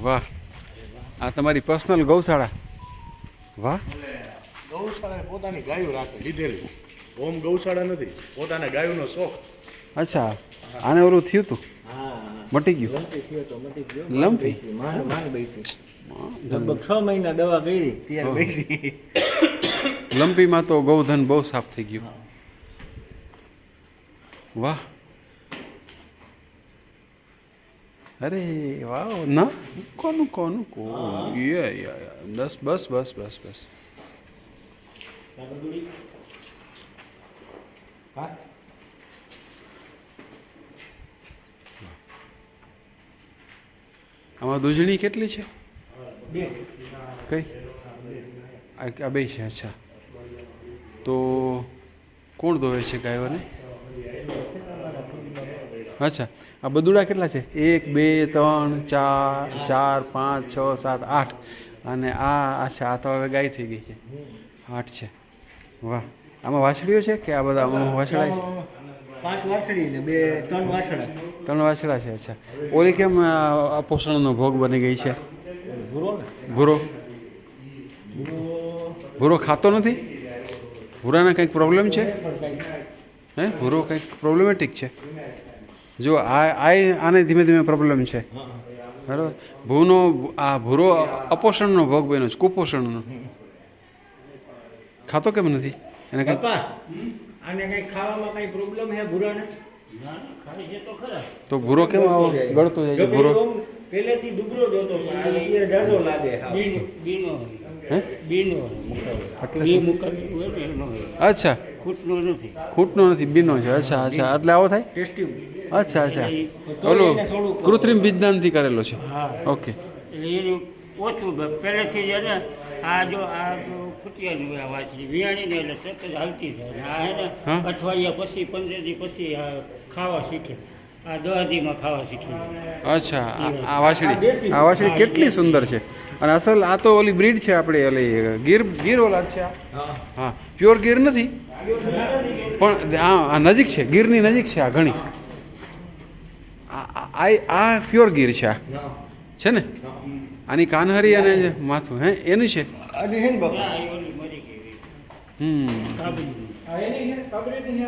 વાહ, આ તમારી પર્સનલ ગૌશાળા. વાહ, ગૌશાળા પોતાની ગાયો રાખે લીધેલી. હોમ ગૌશાળા નથી, પોતાના ગાયોનો શોખ. અચ્છા, આને ઓલું થયું હતું, મટી ગયું. લંપી લગભગ 6 મહિના દવા કરી ત્યારે બેસી. લંપીમાં તો ગૌધન બહુ સાફ થઈ ગયું. વાહ, અરે વાહ, ના કોનું કોનું કો બસ બસ બસ બસ બસ. આમાં દૂધણી કેટલી છે? કઈ આ બે છે. અચ્છા, તો કોણ દોવે છે ગાયોને? અચ્છા, આ બદુડા કેટલા છે? 1 2 3 4 4 5 6 7 8 અને આ અચ્છા, આ તો હવે ગાય થઈ ગઈ છે. 8 છે. વાહ, આમાં વાછડીઓ છે કે આ બધા આમાં વાછડા છે? 5 વાછડી ને 3 વાછડા. 3 વાછડા છે. અચ્છા, ઓલી કેમ અપોષણનો ભોગ બની ગઈ છે? ભૂરો ભૂરો ખાતો નથી? ભૂરાને કંઈક પ્રોબ્લેમ છે? હે, ભૂરો કંઈક પ્રોબ્લેમેટિક છે. જો આને ધીમે ધીમે પ્રોબ્લેમ છે, બરાબર. ભૂરો અપોષણનો ભોગ બન્યો છે, કુપોષણનો. ખાતો કેમ નથી? એને કંઈક આને કઈ ખાવામાં કઈ પ્રોબ્લેમ હે ભૂરાને? તો ભૂરો કેમ આવો ગળતો જાય છે? ભૂરો પહેલેથી ડુબરો જ હતો પણ આ અત્યારે જાજો લાગે. અચ્છા, ખૂટનો નથી, બીનો છે. અચ્છા અચ્છા, એટલે આવો થાય. ટેસ્ટી. અચ્છા અચ્છા, ઓલું કૃત્રિમ વિજ્ઞાનથી કરેલો છે. ઓકે, ઓછું પહેલેથી જ ને આ જો ફૂટિયાની આ વાછડી વિયાણીને એટલે સતત હાલતી છે. આ હે ને અઠવાડિયા પછી 15 દી પછી ખાવા શીખે. આ 10 દીમાં ખાવા શીખે. અચ્છા, આ વાછડી કેટલી સુંદર છે. અને અસલ આ તો ઓલી બ્રીડ છે આપણી, ઓલી ગીર ઓલા છે. હા, પ્યોર ગીર નથી પણ આ નજીક છે, ગીરની નજીક છે. આ ઘણી આ પ્યોર ગીર છે. આ છે ને, આની કાનહરી અને માથું હે એનું છે. અને હે ને બાપા આ ઓલી મરી ગઈ. હમ. આ એની હે કાબરેની